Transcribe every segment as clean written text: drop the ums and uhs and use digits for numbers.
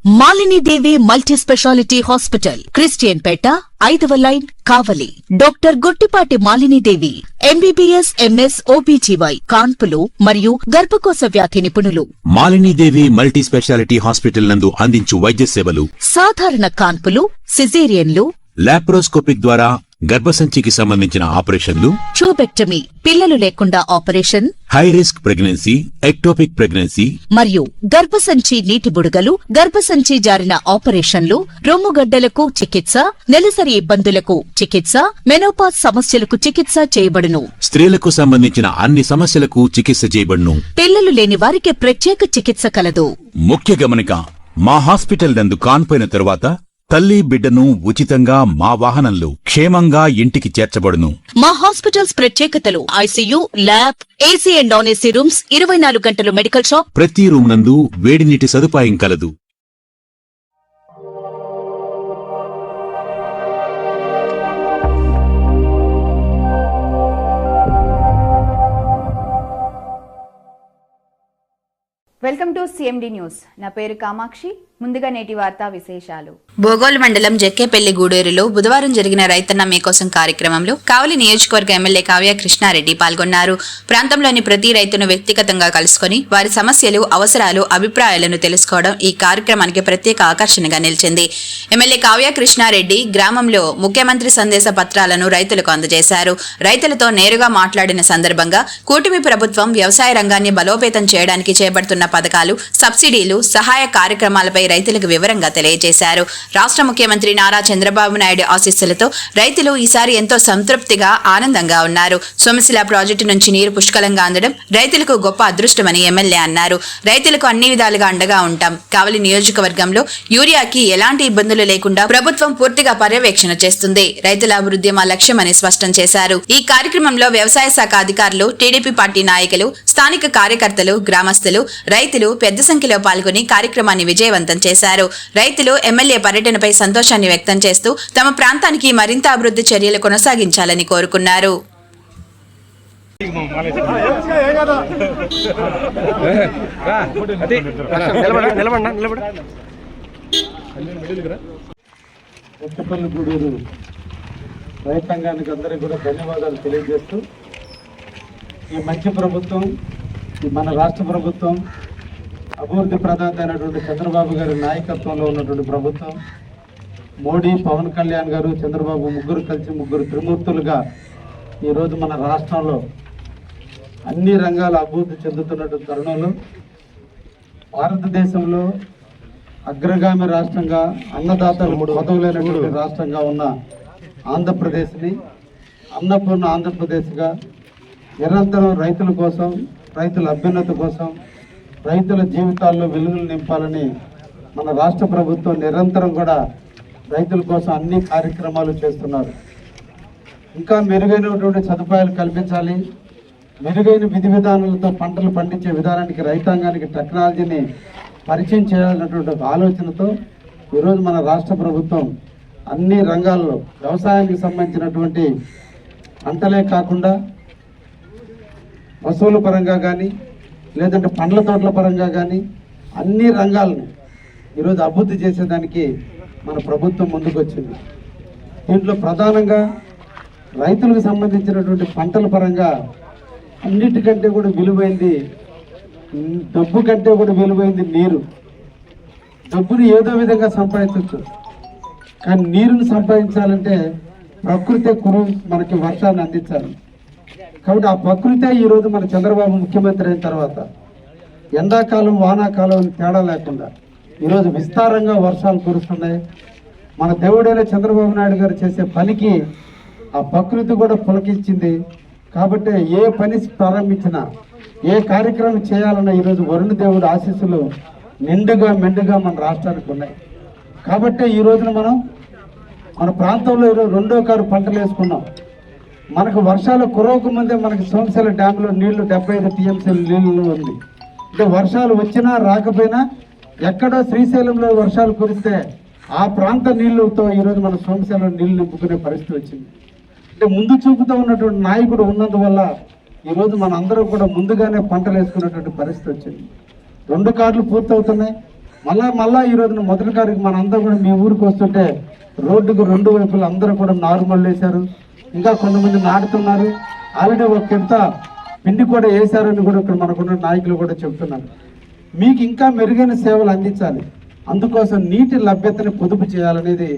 Malini Devi multi specialty hospital, Christian Peta, 5వ line, Kavali. Doctor Guttipati Malinidevi, MBBS, MS, OBGY, కాన్పులు మరియు గర్భకోశ వ్యాధి నిపుణులు. మాలినీదేవి మల్టీ స్పెషాలిటీ హాస్పిటల్ నందు అందించు వైద్య సేవలు: సాధారణ కాన్పులు, సిజేరియన్లు, లాప్రోస్కోపిక్ ద్వారా గర్భసంచికి సంబంధించిన ఆపరేషన్లు, ట్యూబెక్టమీ, పిల్లలు లేకుండా operation, high risk pregnancy, ectopic pregnancy మరియు గర్భసంచి నీటి బుడగలు, గర్భసంచి జారిన ఆపరేషన్లు, రొమ్ముగడ్డలకు చికిత్స, నెలసరి ఇబ్బందులకు చికిత్స, మెనోపాజ్ సమస్యలకు చికిత్స చేయబడును. స్త్రీలకు సంబంధించిన అన్ని సమస్యలకు చికిత్స చేయబడును. పిల్లలు లేని వారికి ప్రత్యేక చికిత్స కలదు. ముఖ్య గమనిక: మా హాస్పిటల్ నందు కాన్పోయిన తరువాత తల్లి బిడ్డను ఉచితంగా మా వాహనంలో క్షేమంగా ఇంటికి చేర్చబడును. మా హాస్పిటల్స్ ప్రత్యేకతలు: ICU, lab, AC and non AC rooms, 24 గంటలు మెడికల్ షాప్, ప్రతి రూమ్ నందు వేడి నీటి సదుపాయం కలదు. Welcome to CMD news. నా పేరు కామాక్షి. ముందుగా నేటి వార్తా విశేషాలు. బోగోల్ మండలం జక్కేపల్లి గూడూరులో బుధవారం జరిగిన రైతన్న మీకోసం కార్యక్రమంలో కావలి నియోజకవర్గ ఎమ్మెల్యే కావ్య కృష్ణారెడ్డి పాల్గొన్నారు. ప్రాంతంలోని ప్రతి రైతును వ్యక్తిగతంగా కలుసుకుని వారి సమస్యలు, అవసరాలు, అభిప్రాయాలను తెలుసుకోవడం ఈ కార్యక్రమానికి ప్రత్యేక ఆకర్షణగా నిలిచింది. ఎమ్మెల్యే కావ్య కృష్ణారెడ్డి గ్రామంలో ముఖ్యమంత్రి సందేశ పత్రాలను రైతులకు అందజేశారు. రైతులతో నేరుగా మాట్లాడిన సందర్భంగా కూటమి ప్రభుత్వం వ్యవసాయ రంగాన్ని బలోపేతం చేయడానికి చేపడుతున్న పథకాలు, సబ్సిడీలు, సహాయ కార్యక్రమాలపై రైతులకు వివరంగా తెలియజేశారు. రాష్ట్ర ముఖ్యమంత్రి నారా చంద్రబాబు నాయుడు ఆశీస్సులతో రైతులు ఈసారి ఎంతో సంతృప్తిగా, ఆనందంగా ఉన్నారు. సోమశిల ప్రాజెక్టు నుంచి నీరు పుష్కలంగా అందడం రైతులకు గొప్ప అదృష్టమని ఎమ్మెల్యే అన్నారు. రైతులకు అన్ని విధాలుగా అండగా ఉంటాం. కావలి నియోజకవర్గంలో యూరియాకి ఎలాంటి ఇబ్బందులు లేకుండా ప్రభుత్వం పూర్తిగా పర్యవేక్షణ చేస్తుంది. రైతుల అభివృద్ధి మా లక్ష్యమని స్పష్టం చేశారు. ఈ కార్యక్రమంలో వ్యవసాయ శాఖ అధికారులు, టీడీపీ పార్టీ నాయకులు, స్థానిక కార్యకర్తలు, గ్రామస్తులు, రైతులు పెద్ద సంఖ్యలో పాల్గొని కార్యక్రమాన్ని విజయవంతం చేశారు. రైతులు ఎమ్మెల్యే పర్యటనపై సంతోషాన్ని వ్యక్తం చేస్తూ తమ ప్రాంతానికి మరింత అభివృద్ధి చర్యలు కొనసాగించాలని కోరుకున్నారు. రైతాంగానికి అందరికీ కూడా ధన్యవాదాలు తెలియజేస్తూ, ఈ మంచి ప్రభుత్వం, మన రాష్ట్ర ప్రభుత్వం, అభివృద్ధి ప్రదాత అయినటువంటి చంద్రబాబు గారి నాయకత్వంలో ఉన్నటువంటి ప్రభుత్వం, మోడీ, పవన్ కళ్యాణ్ గారు, చంద్రబాబు ముగ్గురు కలిసి ముగ్గురు త్రిమూర్తులుగా ఈరోజు మన రాష్ట్రంలో అన్ని రంగాల అభివృద్ధి చెందుతున్నటువంటి తరుణంలో భారతదేశంలో అగ్రగామి రాష్ట్రంగా, అన్నదాతలు పదవులైనటువంటి రాష్ట్రంగా ఉన్న ఆంధ్రప్రదేశ్ని అన్నపూర్ణ ఆంధ్రప్రదేశ్గా నిరంతరం రైతుల కోసం, రైతుల అభ్యున్నతి కోసం, రైతుల జీవితాల్లో వెలుగులు నింపాలని మన రాష్ట్ర ప్రభుత్వం నిరంతరం కూడా రైతుల కోసం అన్ని కార్యక్రమాలు చేస్తున్నారు. ఇంకా మెరుగైనటువంటి సదుపాయాలు కల్పించాలి, మెరుగైన విధి విధానాలతో పంటలు పండించే విధానానికి రైతాంగానికి టెక్నాలజీని పరిచయం చేయాలన్నటువంటి ఆలోచనతో ఈరోజు మన రాష్ట్ర ప్రభుత్వం అన్ని రంగాల్లో వ్యవసాయానికి సంబంధించినటువంటి పంటలే కాకుండా పశువుల పరంగా కానీ, లేదంటే పండ్ల తోటల పరంగా కానీ అన్ని రంగాలను ఈరోజు అభివృద్ధి చేసేదానికి మన ప్రభుత్వం ముందుకు వచ్చింది. దీంట్లో ప్రధానంగా రైతులకు సంబంధించినటువంటి పంటల పరంగా అన్నిటికంటే కూడా విలువైంది, డబ్బు కంటే కూడా విలువైంది నీరు. డబ్బుని ఏదో విధంగా సంపాదించవచ్చు, కానీ నీరుని సంపాదించాలంటే ప్రకృతి మనకి వర్షాన్ని అందించాలి. కాబట్టి ఆ ప్రకృతే ఈరోజు మన చంద్రబాబు ముఖ్యమంత్రి అయిన తర్వాత ఎండాకాలం, వానాకాలం తేడా లేకుండా ఈరోజు విస్తారంగా వర్షాలు కురుస్తున్నాయి. మన దేవుడైన చంద్రబాబు నాయుడు గారు చేసే పనికి ఆ ప్రకృతి కూడా పులకించింది. కాబట్టి ఏ పని ప్రారంభించినా, ఏ కార్యక్రమం చేయాలన్నా ఈరోజు వరుణ దేవుడు ఆశీస్సులు నిండుగా మెండుగా మన రాష్ట్రానికి ఉన్నాయి. కాబట్టి ఈ రోజున మనం మన ప్రాంతంలో ఈరోజు 2వ కారు పంటలు వేసుకున్నాం. మనకు వర్షాలు కురవక ముందే మనకి సోమశిల డ్యాంలో నీళ్లు 75 టీఎంసీల నీళ్ళు ఉంది. అంటే వర్షాలు వచ్చినా రాకపోయినా ఎక్కడో శ్రీశైలంలో వర్షాలు కురిస్తే ఆ ప్రాంత నీళ్లతో ఈరోజు మన సోమశిల నీళ్లు నింపుకునే పరిస్థితి వచ్చింది. అంటే ముందు చూపుతో ఉన్నటువంటి నాయకుడు ఉన్నందువల్ల ఈరోజు మన అందరం కూడా ముందుగానే పంటలు వేసుకునేటువంటి పరిస్థితి వచ్చింది. 2 కార్లు పూర్తవుతున్నాయి. మళ్ళా ఈ రోజున మొదటి తారీఖు మనందరం కూడా మీ ఊరికి వస్తుంటే రోడ్డుకు రెండు వైపులు అందరూ కూడా నారుమల్లు వేశారు, ఇంకా కొంతమంది నాటుతున్నారు, ఆల్రెడీ ఒక కింద పిండి కూడా వేశారని కూడా ఇక్కడ మనకున్న నాయకులు కూడా చెప్తున్నారు. మీకు ఇంకా మెరుగైన సేవలు అందించాలి, అందుకోసం నీటి లభ్యతని పొదుపు చేయాలనేది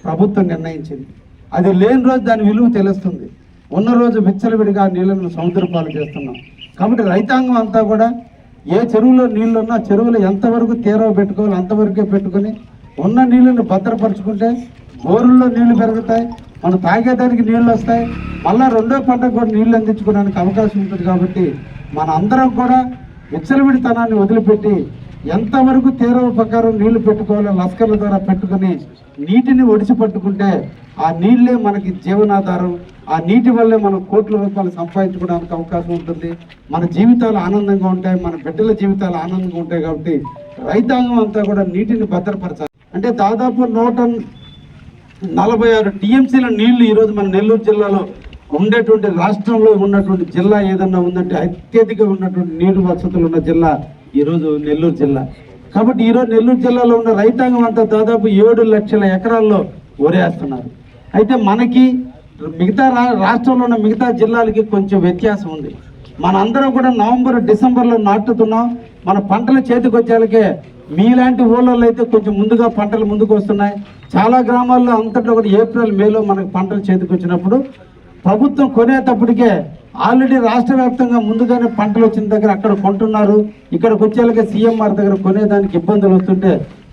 ప్రభుత్వం నిర్ణయించింది. అది లేని రోజు దాని విలువ తెలుస్తుంది, ఉన్న రోజు విచ్చలవిడిగా నీళ్ళను సముద్ర పాలు చేస్తున్నాం. కాబట్టి రైతాంగం అంతా కూడా ఏ చెరువులో నీళ్లు ఉన్నా చెరువులు ఎంతవరకు తీరవ పెట్టుకోవాలి అంతవరకే పెట్టుకొని ఉన్న నీళ్ళను భద్రపరుచుకుంటే బోరుల్లో నీళ్లు పెరుగుతాయి, మనం తాగేదానికి నీళ్లు వస్తాయి, మళ్ళీ రెండో పంటకు కూడా నీళ్లు అందించుకోవడానికి అవకాశం ఉంటుంది. కాబట్టి మన అందరం కూడా విచ్చలవిడితనాన్ని వదిలిపెట్టి ఎంతవరకు తీరవ ప్రకారం నీళ్లు పెట్టుకోవాలో లస్కర్ల ద్వారా పెట్టుకుని నీటిని ఒడిసి పట్టుకుంటే ఆ నీళ్లే మనకి జీవనాధారం, ఆ నీటి వల్లే మనం కోట్ల రూపాయలు సంపాదించుకోవడానికి అవకాశం ఉంటుంది, మన జీవితాలు ఆనందంగా ఉంటాయి, మన బిడ్డల జీవితాలు ఆనందంగా ఉంటాయి. కాబట్టి రైతాంగం అంతా కూడా నీటిని భద్రపరచాలి. అంటే దాదాపు 146 టీఎంసీల నీళ్లు ఈరోజు మన నెల్లూరు జిల్లాలో ఉండేటువంటి, రాష్ట్రంలో ఉన్నటువంటి జిల్లా ఏదన్నా ఉందంటే అత్యధిక ఉన్నటువంటి నీరు వసతులు ఉన్న జిల్లా ఈరోజు నెల్లూరు జిల్లా. కాబట్టి ఈరోజు నెల్లూరు జిల్లాలో ఉన్న రైతాంగం అంతా దాదాపు 7 లక్షల ఎకరాల్లో వరేస్తున్నారు. అయితే మనకి మిగతా రాష్ట్రంలో ఉన్న మిగతా జిల్లాలకి కొంచెం వ్యత్యాసం ఉంది. మనందరం కూడా నవంబర్ డిసెంబర్లో నాటుతున్నాం, మన పంటలు చేతికి వచ్చేలకే మీలాంటి ఊళ్ళల్లో అయితే కొంచెం ముందుగా పంటలు ముందుకు వస్తున్నాయి. చాలా గ్రామాల్లో అంతట్లో కూడా ఏప్రిల్ మేలో మనకు పంటలు చేతికి వచ్చినప్పుడు ప్రభుత్వం కొనేటప్పటికే ఆల్రెడీ రాష్ట్ర వ్యాప్తంగా ముందుగానే పంటలు వచ్చిన దగ్గర అక్కడ కొంటున్నారు, ఇక్కడికి వచ్చేలాగే సీఎంఆర్ దగ్గర కొనేదానికి ఇబ్బందులు వస్తుంటే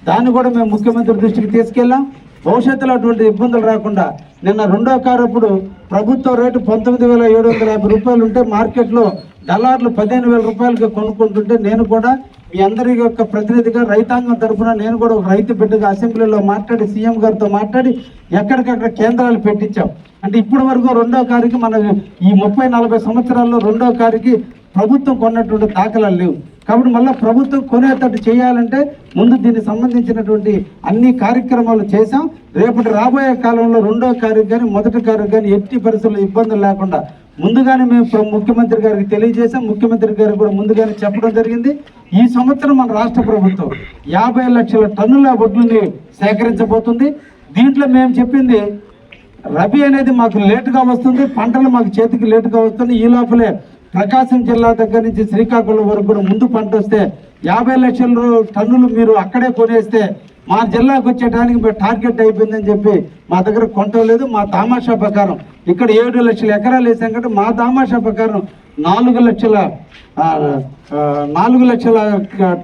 దాన్ని కూడా మేము ముఖ్యమంత్రి దృష్టికి తీసుకెళ్ళాం. భవిష్యత్తులో అటువంటి ఇబ్బందులు రాకుండా నిన్న రెండో కారు అప్పుడు ప్రభుత్వ రేటు 19,750 రూపాయలు ఉంటే మార్కెట్లో డలార్లు 15,000 రూపాయలకి కొనుక్కుంటుంటే నేను కూడా మీ అందరి యొక్క ప్రతినిధిగా రైతాంగం తరఫున నేను కూడా ఒక రైతు బిడ్డగా అసెంబ్లీలో మాట్లాడి సీఎం గారితో మాట్లాడి ఎక్కడికక్కడ కేంద్రాలు పెట్టించాం. అంటే ఇప్పటి వరకు రెండో కారుకి మన ఈ 30-40 సంవత్సరాల్లో రెండో కారుకి ప్రభుత్వం కొన్నటువంటి దాఖలాలు లేవు. కాబట్టి మళ్ళీ ప్రభుత్వం కొనేటట్టు చేయాలంటే ముందు దీనికి సంబంధించినటువంటి అన్ని కార్యక్రమాలు చేశాం. రేపటి రాబోయే కాలంలో రెండో కారుకి కానీ మొదటి కారుకి కానీ ఎట్టి పరిస్థితుల్లో ఇబ్బందులు లేకుండా ముందుగానే మేము ముఖ్యమంత్రి గారికి తెలియజేశాం. ముఖ్యమంత్రి గారికి కూడా ముందుగానే చెప్పడం జరిగింది. ఈ సంవత్సరం మన రాష్ట్ర ప్రభుత్వం 50 లక్షల టన్నుల వడ్లని సేకరించబోతుంది. దీంట్లో మేము చెప్పింది రబీ అనేది మాకు లేటుగా వస్తుంది, పంటలు మాకు చేతికి లేటుగా వస్తుంది. ఈ లోపలే ప్రకాశం జిల్లా దగ్గర నుంచి శ్రీకాకుళం వరకు కూడా ముందు పంట వస్తే 50 లక్షల టన్నులు మీరు అక్కడే కొనేస్తే మా జిల్లాకు వచ్చేటానికి మీరు టార్గెట్ అయిపోయిందని చెప్పి మా దగ్గర కొంటలేదు. మా తామాషా ప్రకారం ఇక్కడ 7 లక్షల ఎకరాలు వేసాం కాబట్టి మా తామాషా ప్రకారం 4 లక్షల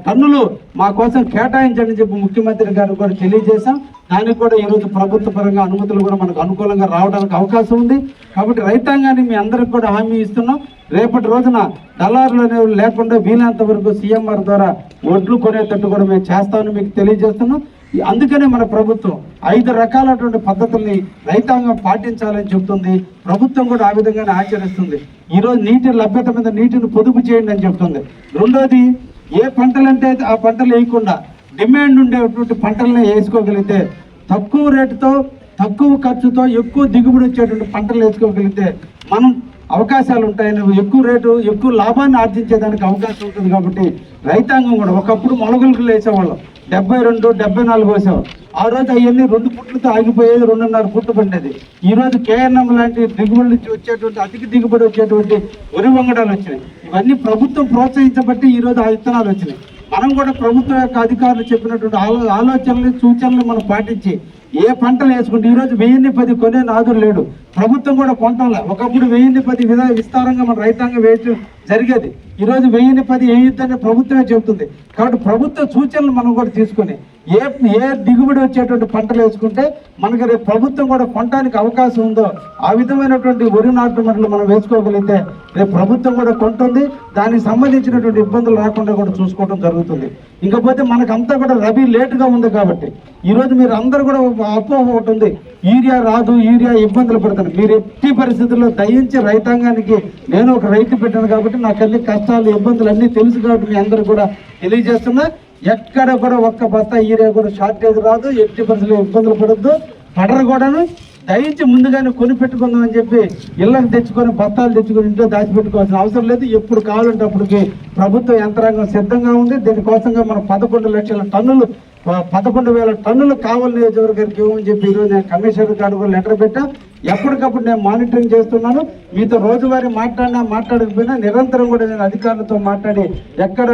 టన్నులు మా కోసం కేటాయించండి చెప్పి ముఖ్యమంత్రి గారు కూడా తెలియజేశాం. దానికి కూడా ఈరోజు ప్రభుత్వ పరంగా అనుమతులు కూడా మనకు అనుకూలంగా రావడానికి అవకాశం ఉంది. కాబట్టి రైతాంగాన్ని మీ అందరికి కూడా హామీ ఇస్తున్నాం. రేపటి రోజున దళారులు అనేవి లేకుండా వీలైనంత వరకు సీఎంఆర్ ద్వారా ఒడ్లు కొనేటట్టు కూడా మేము చేస్తామని మీకు తెలియజేస్తున్నాం. అందుకనే మన ప్రభుత్వం 5 రకాలైనటువంటి పద్ధతుల్ని రైతాంగం పాటించాలని చెప్తుంది. ప్రభుత్వం కూడా ఆ విధంగానే ఆచరిస్తుంది. ఈరోజు నీటి లభ్యత మీద నీటిని పొదుపు చేయండి అని చెప్తుంది. రెండోది, ఏ పంటలంటే ఆ పంటలు వేయకుండా డిమాండ్ ఉండేటువంటి పంటలను వేసుకోగలిగితే తక్కువ రేటుతో తక్కువ ఖర్చుతో ఎక్కువ దిగుబడి వచ్చేటువంటి పంటలు వేసుకోగలిగితే మనం అవకాశాలు ఉంటాయని, ఎక్కువ రేటు ఎక్కువ లాభాన్ని ఆర్జించేదానికి అవకాశం ఉంటుంది. కాబట్టి రైతాంగం కూడా ఒకప్పుడు మొలకలు వేసేవాళ్ళం, 72, 74 వేసేవాళ్ళు. ఆ రోజు అవన్నీ 2 పుట్లతో ఆగిపోయేది, 2.5 పుట్లు పండేది. ఈరోజు కేఎన్ఎం లాంటి దిగుబడి నుంచి వచ్చేటువంటి అధిక దిగుబడి వచ్చేటువంటి వరి వంగడాలు వచ్చినాయి. ఇవన్నీ ప్రభుత్వం ప్రోత్సహించబట్టి ఈరోజు ఆ విత్తనాలు వచ్చినాయి. మనం కూడా ప్రభుత్వం యొక్క అధికారులు చెప్పినటువంటి ఆలోచనలు సూచనలు మనం పాటించి ఏ పంటలు వేసుకుంటే ఈరోజు 1010 కొనే నాదులు లేడు. ప్రభుత్వం కూడా కొంటాల. ఒకప్పుడు 1010 విస్తారంగా మన రైతాంగం వేయటం జరిగేది. ఈరోజు 1010 వేయొద్దని ప్రభుత్వమే చెబుతుంది. కాబట్టి ప్రభుత్వ సూచనలు మనం కూడా తీసుకొని ఏ దిగుబడి వచ్చేటువంటి పంటలు వేసుకుంటే మనకి రేపు ప్రభుత్వం కూడా కొనడానికి అవకాశం ఉందో ఆ విధమైనటువంటి వరి నాటుమడులు మనం వేసుకోగలిగితే రేపు ప్రభుత్వం కూడా కొంటుంది. దానికి సంబంధించినటువంటి ఇబ్బందులు రాకుండా కూడా చూసుకోవడం జరుగుతుంది. ఇంకపోతే మనకంతా కూడా రబీ లేటుగా ఉంది. కాబట్టి ఈరోజు మీరు అందరూ కూడా అపోహ ఒకటి ఉంది, యూరియా రాదు, యూరియా ఇబ్బందులు పడతాను. మీరు ఎట్టి పరిస్థితుల్లో దయించి రైతాంగానికి, నేను ఒక రైతు పెట్టాను కాబట్టి నాకు అన్ని కష్టాలు ఇబ్బందులు అన్నీ తెలుసు కాబట్టి మీ అందరూ కూడా తెలియజేస్తున్నా. ఎక్కడ కూడా ఒక్క బస్తా యూరియా కూడా షార్టేజ్ రాదు, ఎట్టి పరిస్థితుల్లో ఇబ్బందులు పడద్దు, పడరు కూడాను. దయించి ముందుగానే కొనిపెట్టుకుందాం అని చెప్పి ఇళ్ళకి తెచ్చుకొని బస్తాలు తెచ్చుకొని ఇంట్లో దాచిపెట్టుకోవాల్సిన అవసరం లేదు. ఎప్పుడు కావాలంటే అప్పటికి ప్రభుత్వ యంత్రాంగం సిద్ధంగా ఉంది. దీనికోసంగా మనం 11 లక్షల టన్నులు 11,000 టన్నులు కావలి నియోజకవర్గానికి ఇవ్వమని చెప్పి ఈరోజు నేను కమిషనర్ గారు కూడా లెటర్ పెట్టా. ఎప్పటికప్పుడు నేను మానిటరింగ్ చేస్తున్నాను. మీతో రోజువారీ మాట్లాడకపోయినా నిరంతరం కూడా నేను అధికారులతో మాట్లాడి ఎక్కడ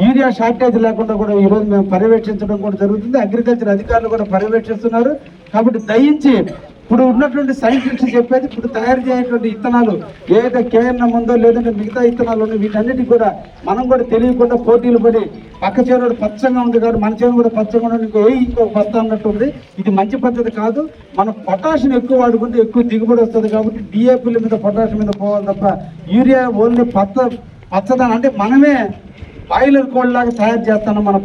యూరియా షార్టేజ్ లేకుండా కూడా ఈరోజు మేము పర్యవేక్షించడం కూడా జరుగుతుంది. అగ్రికల్చర్ అధికారులు కూడా పర్యవేక్షిస్తున్నారు. కాబట్టి దయించి ఇప్పుడు ఉన్నటువంటి సైంటిస్ట్ చెప్పేది ఇప్పుడు తయారు చేసేటువంటి విత్తనాలు ఏదైతే కేఎన్ఎం ఉందో లేదంటే మిగతా విత్తనాలు ఉన్నాయి వీటన్నిటికి కూడా మనం కూడా తెలియకుండా పోటీలు పడి పక్క చేను పచ్చగా ఉంది కాబట్టి మన చేను కూడా పచ్చగా ఉండి ఇంకొక బస్తా అన్నట్టు ఉంది. ఇది మంచి పద్ధతి కాదు. మనం పొటాషియం ఎక్కువ వాడుకుంటే ఎక్కువ దిగుబడి వస్తుంది. కాబట్టి డిఏపీల మీద పొటాషియం మీద పోవాలి తప్ప యూరియా ఓన్లీ పచ్చదనం అంటే మనమే బాయిలర్ కోల్డ్ లాగా తయారు చేస్తాను. మన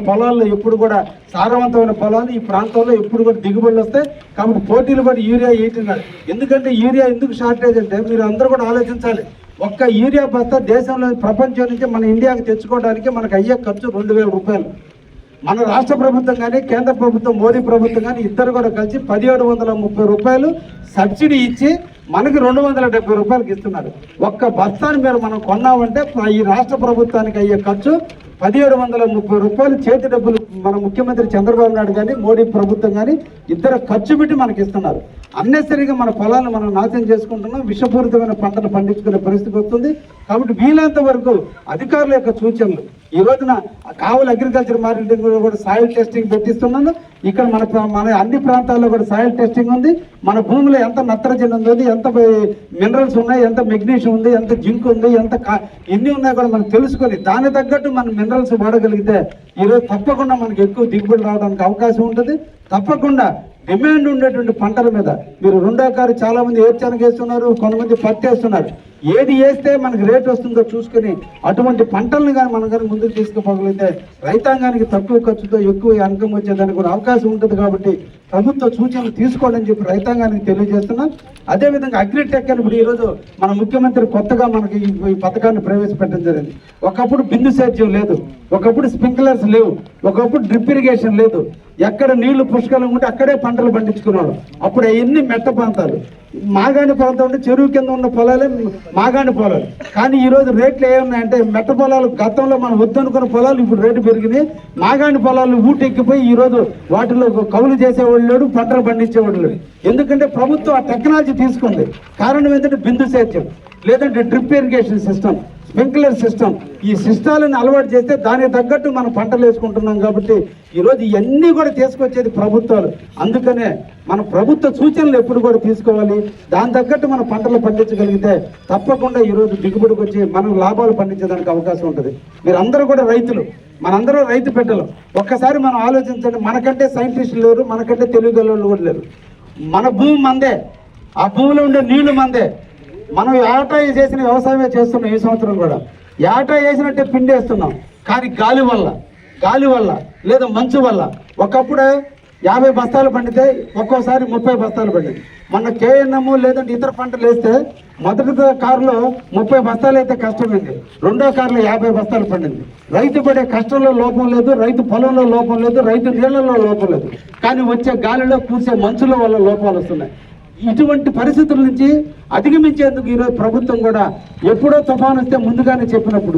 పొలాల్లో ఎప్పుడు కూడా సారవంతమైన పొలాలు ఈ ప్రాంతంలో ఎప్పుడు కూడా దిగుబడులు వస్తాయి. కాబట్టి పోటీలు పడి యూరియా వేయటున్నారు. ఎందుకంటే యూరియా ఎందుకు షార్టేజ్ అంటే మీరు అందరూ కూడా ఆలోచించాలి. ఒక్క యూరియా బస్తా దేశంలో ప్రపంచం నుంచి మన ఇండియాకి తెచ్చుకోవడానికి మనకు అయ్యే ఖర్చు 2,000 రూపాయలు. మన రాష్ట్ర ప్రభుత్వం కానీ కేంద్ర ప్రభుత్వం మోడీ ప్రభుత్వం కానీ ఇద్దరు కూడా కలిసి 1,730 రూపాయలు సబ్సిడీ ఇచ్చి మనకి 270 రూపాయలకి ఇస్తున్నారు. ఒక్క బస్తాని మీరు మనం కొన్నామంటే ఈ రాష్ట్ర ప్రభుత్వానికి అయ్యే ఖర్చు 1,730 రూపాయలు చేతి డబ్బులు మన ముఖ్యమంత్రి చంద్రబాబు నాయుడు కానీ మోడీ ప్రభుత్వం కానీ ఇద్దరు ఖర్చు పెట్టి మనకి ఇస్తున్నారు. అన్నెసరిగా మన పొలాలను మనం నాశనం చేసుకుంటున్నాం. విషపూరితమైన పంటలు పండించుకునే పరిస్థితి వస్తుంది. కాబట్టి వీలైనంత వరకు అధికారుల యొక్క సూచనలు ఈ రోజున కావలి అగ్రికల్చర్ మార్కెటింగ్ కూడా సాయిల్ టెస్టింగ్ పెట్టిస్తున్నాను. ఇక్కడ మన అన్ని ప్రాంతాల్లో కూడా సాయిల్ టెస్టింగ్ ఉంది. మన భూమిలో ఎంత నత్రజని ఉంది, ఎంత మినరల్స్ ఉన్నాయి, ఎంత మెగ్నీషియం ఉంది, ఎంత జింక్ ఉంది, ఎన్ని ఉన్నాయి కూడా మనం తెలుసుకొని దాని తగ్గట్టు మనం మినరల్స్ వాడగలిగితే ఈరోజు తప్పకుండా మనకి ఎక్కువ దిగుబడి రావడానికి అవకాశం ఉంటుంది. తప్పకుండా డిమాండ్ ఉండేటువంటి పంటల మీద మీరు 2వ కారు చాలా మంది ఏర్చనగ వేస్తున్నారు, కొంతమంది పత్తి వేస్తున్నారు. ఏది వేస్తే మనకి రేట్ వస్తుందో చూసుకొని అటువంటి పంటలను కానీ మనం కానీ ముందుకు తీసుకుపోగలిగితే రైతాంగానికి తక్కువ ఖర్చుతో ఎక్కువ ఇన్కమ్ వచ్చేదానికి కూడా అవకాశం ఉంటుంది. కాబట్టి ప్రభుత్వ సూచనలు తీసుకోవాలని చెప్పి రైతాంగానికి తెలియజేస్తున్నాం. అదేవిధంగా అగ్రిటెక్ అని ఇప్పుడు ఈరోజు మన ముఖ్యమంత్రి కొత్తగా మనకి ఈ పథకాన్ని ప్రవేశపెట్టడం జరిగింది. ఒకప్పుడు బిందు సేద్యం లేదు, ఒకప్పుడు స్ప్రింక్లర్స్ లేవు, ఒకప్పుడు డ్రిప్ ఇరిగేషన్ లేదు. ఎక్కడ నీళ్లు పుష్కలంగా ఉంటే అక్కడే పంటలు పండించుకున్నాడు. అప్పుడు అవన్నీ మెట్ట ప్రాంతాలు, మాగాణి ప్రాంతం ఉంటే చెరువు కింద ఉన్న పొలాలే మాగాణి పొలాలు. కానీ ఈరోజు రేట్లు ఏమున్నాయంటే మెట్ట పొలాలు గతంలో మనం వద్దనుకున్న పొలాలు ఇప్పుడు రేటు పెరిగినాయి. మాగాణి పొలాలు ఊటెక్కిపోయి ఈరోజు వాటిలో కౌలు చేసేవాళ్ళు లేడు, పంటలు పండించేవాళ్ళు లేడు. ఎందుకంటే ప్రభుత్వం ఆ టెక్నాలజీ తీసుకుంది. కారణం ఏంటంటే బిందు సేద్యం లేదంటే drip irrigation system, sprinkler system, ఈ సిస్టాలను అలవాటు చేస్తే దానికి తగ్గట్టు మనం పంటలు వేసుకుంటున్నాం. కాబట్టి ఈరోజు ఇవన్నీ కూడా తీసుకొచ్చేది ప్రభుత్వాలు. అందుకనే మన ప్రభుత్వ సూచనలు ఎప్పుడు కూడా తీసుకోవాలి. దాని తగ్గట్టు మనం పంటలు పండించగలిగితే తప్పకుండా ఈరోజు దిగుబడికి వచ్చి మనం లాభాలు పండించడానికి అవకాశం ఉంటుంది. మీరందరూ కూడా రైతులు, మనందరూ రైతు బిడ్డలు. ఒక్కసారి మనం ఆలోచించండి. మనకంటే సైంటిస్టులు లేరు, మనకంటే తెలివిగలవాళ్ళు కూడా లేరు. మన భూమి మందే, ఆ భూమిలో ఉండే నీళ్లు మందే. మనం ఏటా చేసిన వ్యవసాయమే చేస్తున్నాం. ఈ సంవత్సరం కూడా ఏటా వేసినట్టే పిండేస్తున్నాం. కానీ గాలి వల్ల లేదా మంచు వల్ల ఒకప్పుడు 50 బస్తాలు పండితే ఒక్కోసారి 30 బస్తాలు పండింది. మొన్న కేఎన్ఎం లేదంటే ఇతర పంటలు వేస్తే మొదటి కారులో 30 బస్తాలు అయితే కష్టమైంది, 2వ కారులో 50 బస్తాలు పండింది. రైతు పడే కష్టంలో లోపం లేదు, రైతు పొలంలో లోపం లేదు, రైతు నీళ్లలో లోపం లేదు. కానీ వచ్చే గాలిలో కూర్చే మంచుల వల్ల లోపాలు వస్తున్నాయి. ఇటువంటి పరిస్థితుల నుంచి అధిగమించేందుకు ఈరోజు ప్రభుత్వం కూడా ఎప్పుడో తుఫాను వస్తే ముందుగానే చెప్పినప్పుడు,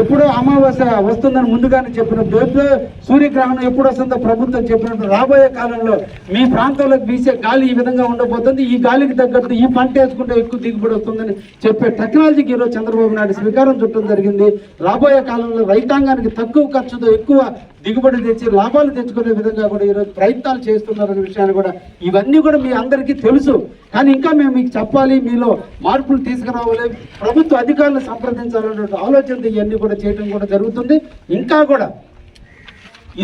ఎప్పుడో అమావాస్య వస్తుందని ముందుగానే చెప్పినప్పుడు, ఎప్పుడో సూర్యగ్రహణం ఎప్పుడు వస్తుందో ప్రభుత్వం చెప్పినప్పుడు రాబోయే కాలంలో మీ ప్రాంతంలోకి వీసే గాలి ఈ విధంగా ఉండబోతుంది, ఈ గాలికి తగ్గట్టు ఈ పంట వేసుకుంటే ఎక్కువ దిగుబడి వస్తుందని చెప్పే టెక్నాలజీకి ఈరోజు చంద్రబాబు నాయుడు శ్రీకారం చుట్టడం జరిగింది. రాబోయే కాలంలో రైతాంగానికి తక్కువ ఖర్చుతో ఎక్కువ దిగుబడి తెచ్చి లాభాలు తెచ్చుకునే విధంగా కూడా ఈరోజు ప్రయత్నాలు చేస్తున్నారనే విషయాన్ని కూడా ఇవన్నీ కూడా మీ అందరికీ తెలుసు. కానీ ఇంకా మేము మీకు చెప్పాలి, మీలో మార్పులు తీసుకురావాలి, ప్రభుత్వ అధికారులను సంప్రదించాలనే ఆలోచనతో ఇవన్నీ కూడా చేయడం కూడా జరుగుతుంది. ఇంకా కూడా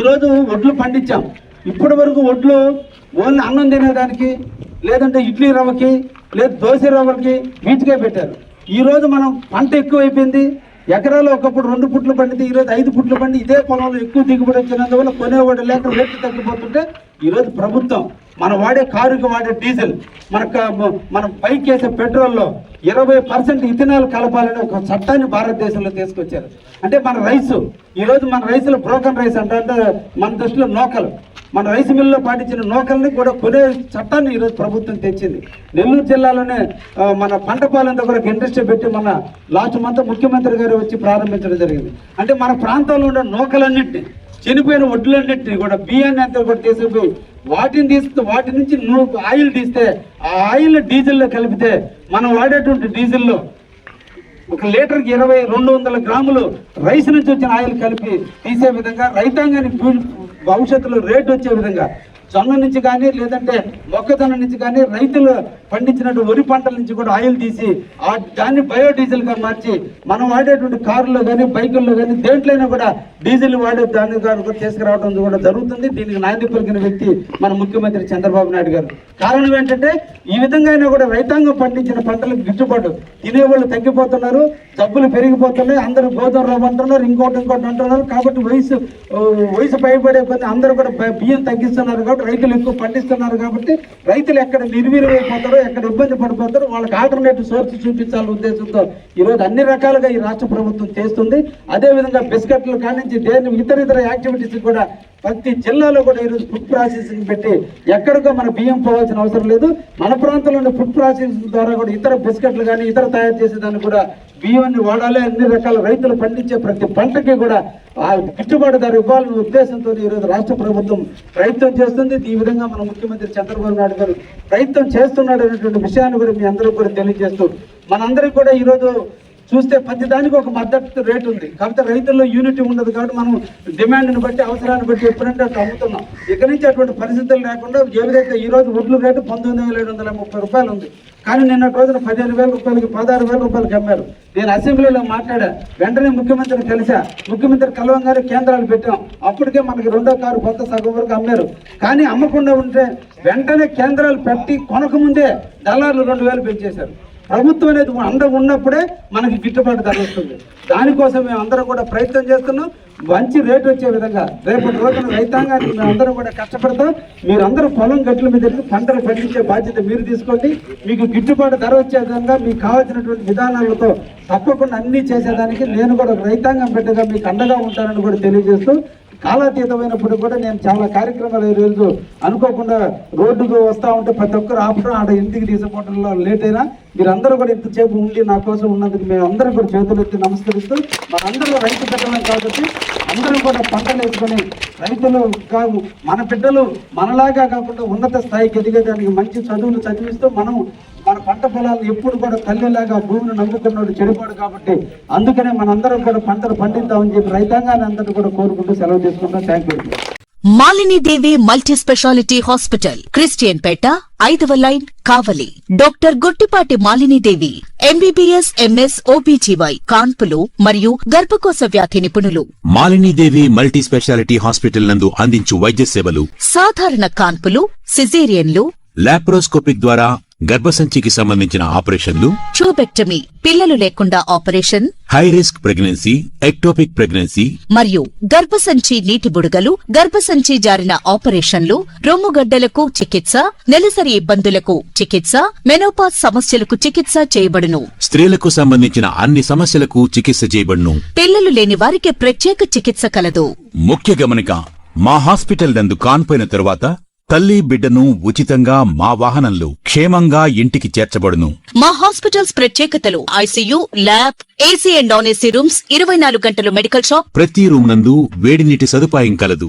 ఈరోజు వడ్లు పండించాం. ఇప్పటి వరకు వడ్లు ఓన్లీ అన్నం తినేదానికి లేదంటే ఇడ్లీ రవ్వకి లేదా దోశ రవ్వకి వీటికే పెట్టారు. ఈరోజు మనం పంట ఎక్కువైపోయింది. ఎకరాలు ఒకప్పుడు 2 పుట్లు పండితే ఈరోజు 5 పుట్లు పండి ఇదే పొలంలో ఎక్కువ దిగుబడి వచ్చినందువల్ల కొనేవాడు లేక రేట్లు తగ్గిపోతుంటే ఈరోజు ప్రభుత్వం మనం వాడే కారుకి వాడే డీజిల్, మన బైక్ వేసే పెట్రోల్లో 20% ఇథనాల్ కలపాలని ఒక చట్టాన్ని భారతదేశంలో తీసుకొచ్చారు. అంటే మన రైసు, ఈరోజు మన రైసులో బ్రోకన్ రైస్ అంటే మన దృష్టిలో నూకలు, మన రైసు మిల్లులో పాటించిన నూకల్ని కూడా కొనే చట్టాన్ని ఈరోజు ప్రభుత్వం తెచ్చింది. నెల్లూరు జిల్లాలోనే మన పంటపాలెంతో కూడా ఇండస్ట్రీ పెట్టి మన లాస్ట్ మంత్ ముఖ్యమంత్రి గారు వచ్చి ప్రారంభించడం జరిగింది. అంటే మన ప్రాంతంలో ఉన్న నూకలన్నింటినీ, చనిపోయిన వడ్లన్నింటినీ కూడా, బియ్యాన్ని అంతా కూడా తీసుకుపోయి వాటి నుంచి ఆయిల్ తీస్తే ఆ ఆయిల్ డీజిల్లో కలిపితే మనం వాడేటువంటి డీజిల్లో 1 లీటర్కి 200 గ్రాములు రైస్ నుంచి వచ్చిన ఆయిల్ కలిపి తీసే విధంగా, రైతాంగానికి భవిష్యత్తులో రేటు వచ్చే విధంగా, జొన్న నుంచి కానీ లేదంటే మొక్కజొన్న నుంచి కానీ రైతులు పండించినట్టు వరి పంటల నుంచి కూడా ఆయిల్ తీసి దాన్ని బయోడీజిల్గా మార్చి మనం వాడేటువంటి కారులో కానీ బైకుల్లో కానీ దేంట్లైనా కూడా డీజిల్ వాడే దాన్ని కూడా తీసుకురావడం కూడా జరుగుతుంది. దీనికి నాంది పలికిన వ్యక్తి మన ముఖ్యమంత్రి చంద్రబాబు నాయుడు గారు. కారణం ఏంటంటే ఈ విధంగా అయినా కూడా రైతాంగం పండించిన పంటలకు గిట్టుబాటు, తినేవాళ్ళు తగ్గిపోతున్నారు, జబ్బులు పెరిగిపోతున్నాయి, అందరూ గోధుమ రవ్వ అంటున్నారు, ఇంకోటి అంటున్నారు. కాబట్టి వయసు పైబడే కొద్ది అందరూ కూడా బియ్యం తగ్గిస్తున్నారు. కాబట్టి రైతులు ఎక్కువ పండిస్తున్నారు. కాబట్టి రైతులు ఎక్కడ నిర్వీర్యమైపోతారో, ఎక్కడ ఇబ్బంది పడిపోతారో వాళ్ళకి ఆల్టర్నేటివ్ సోర్స్ చూపించాలనే ఉద్దేశంతో ఈరోజు అన్ని రకాలుగా ఈ రాష్ట్ర ప్రభుత్వం చేస్తుంది. అదేవిధంగా బిస్కెట్లు కానించి ఇతర యాక్టివిటీస్ కూడా ప్రతి జిల్లాలో కూడా ఈరోజు ఫుడ్ ప్రాసెసింగ్ పెట్టి ఎక్కడికో మన బియ్యం పోవాల్సిన అవసరం లేదు. మన ప్రాంతంలోని ఫుడ్ ప్రాసెసింగ్ ద్వారా కూడా ఇతర బిస్కెట్లు కానీ ఇతర తయారు చేసేదాన్ని కూడా బియ్యాన్ని వాడాలి. అన్ని రకాల రైతులు పండించే ప్రతి పంటకి కూడా ఆ గిట్టుబాటు ధర ఇవ్వాలనే ఉద్దేశంతో ఈరోజు రాష్ట్ర ప్రభుత్వం ప్రయత్నం చేస్తుంది. ఈ విధంగా మన ముఖ్యమంత్రి చంద్రబాబు నాయుడు గారు ప్రయత్నం చేస్తున్నాడు అనేటువంటి విషయాన్ని కూడా మీ అందరూ కూడా తెలియజేస్తూ, మనందరికీ కూడా ఈరోజు చూస్తే ప్రతి దానికి ఒక మద్దతు రేటు ఉంది. కాకపోతే రైతుల్లో యూనిటీ ఉండదు. కాబట్టి మనం డిమాండ్ని బట్టి, అవసరాన్ని బట్టి ఎప్పుడంటే అట్లా అమ్ముతున్నాం. ఇక్కడి నుంచి అటువంటి పరిస్థితులు లేకుండా ఏదైతే ఈరోజు వడ్లు రేటు 19,730 రూపాయలు ఉంది, కానీ నిన్నటి రోజున 15,000 రూపాయలకి 16,000 రూపాయలకి అమ్మారు. నేను అసెంబ్లీలో మాట్లాడా, వెంటనే ముఖ్యమంత్రిని కలిసా. ముఖ్యమంత్రి కలవంగానే కేంద్రాలు పెట్టాం. అప్పటికే మనకి 2వ కారు కొత్త సగం వరకు అమ్మారు. కానీ అమ్మకుండా ఉంటే వెంటనే కేంద్రాలు పెట్టి కొనకముందే దళారులు 2,000 పెంచేశారు. ప్రభుత్వం అనేది అండగా ఉన్నప్పుడే మనకి గిట్టుబాటు ధర వస్తుంది. దానికోసం మేము అందరం కూడా ప్రయత్నం చేస్తున్నాం. మంచి రేటు వచ్చే విధంగా రేపటి రోజున రైతాంగానికి మేము అందరం కూడా కష్టపడతాం. మీరందరూ పొలం గట్ల మీద పంటలు పండించే బాధ్యత మీరు తీసుకోండి. మీకు గిట్టుబాటు ధర వచ్చే విధంగా మీకు కావాల్సినటువంటి విధానాలతో తప్పకుండా అన్నీ చేసేదానికి నేను కూడా రైతాంగం పెట్టగా మీకు అండగా ఉంటానని కూడా తెలియజేస్తూ, కాలాతీతమైనప్పుడు కూడా నేను చాలా కార్యక్రమాలు ఈరోజు అనుకోకుండా రోడ్డుకు వస్తూ ఉంటే ప్రతి ఒక్కరు ఆపడం, ఆడ ఇంటికి తీసుకోవడంలో లేట్ అయినా మీరందరూ కూడా ఇంతసేపు ఉండి నా కోసం ఉన్నందుకు మేము అందరూ కూడా చేతులెత్తి నమస్కరిస్తూ, మనందరూ రైతు బిడ్డలం కాబట్టి అందరూ కూడా పంటలు వేసుకొని రైతులు కాదు, మన బిడ్డలు మనలాగా కాకుండా ఉన్నత స్థాయికి ఎదిగేదానికి మంచి చదువులు చదివిస్తూ మన పంట పొలాలను ఎప్పుడు కూడా తల్లిలాగా భూమిని నమ్ముకున్నాడు చెడిపోడు. కాబట్టి అందుకనే మనందరం కూడా పంటలు పండిద్దామని చెప్పి రైతాంగాన్ని అందరూ కూడా కోరుకుంటూ సెలవు తీసుకుంటాం. Thank you. Malinidevi multi specialty hospital, Christian Peta, 5వ line, Kavali. Doctor Guttipati Malinidevi, MBBS MS OBGY, కాన్పులు మరియు గర్భకోశ వ్యాధి నిపుణులు. మాలినీదేవి మల్టీ స్పెషాలిటీ హాస్పిటల్ నందు అందించు వైద్య సేవలు: సాధారణ కాన్పులు, సిజేరియన్లు, లాప్రోస్కోపిక్ ద్వారా గర్భసంచికి సంబంధించిన ఆపరేషన్లు, ట్యూబెక్టమీ, పిల్లలు లేకుండా operation, high risk pregnancy, ectopic pregnancy మరియు గర్భసంచి నీటి బుడగలు, గర్భసంచి జారిన ఆపరేషన్లు, రొమ్ముగడ్డలకు చికిత్స, నెలసరి ఇబ్బందులకు చికిత్స, మెనోపాజ్ సమస్యలకు చికిత్స చేయబడును. స్త్రీలకు సంబంధించిన అన్ని సమస్యలకు చికిత్స చేయబడును. పిల్లలు లేని వారికి ప్రత్యేక చికిత్స కలదు. ముఖ్య గమనిక: మా హాస్పిటల్ నందు కాన్పోయిన తరువాత తల్లి బిడ్డను ఉచితంగా మా వాహనంలో క్షేమంగా ఇంటికి చేర్చబడును. మా హాస్పిటల్స్ ప్రత్యేకతలు: ICU, lab, AC and non AC rooms, 24 గంటలు మెడికల్ షాప్, ప్రతి రూమ్ నందు వేడి నీటి సదుపాయం కలదు.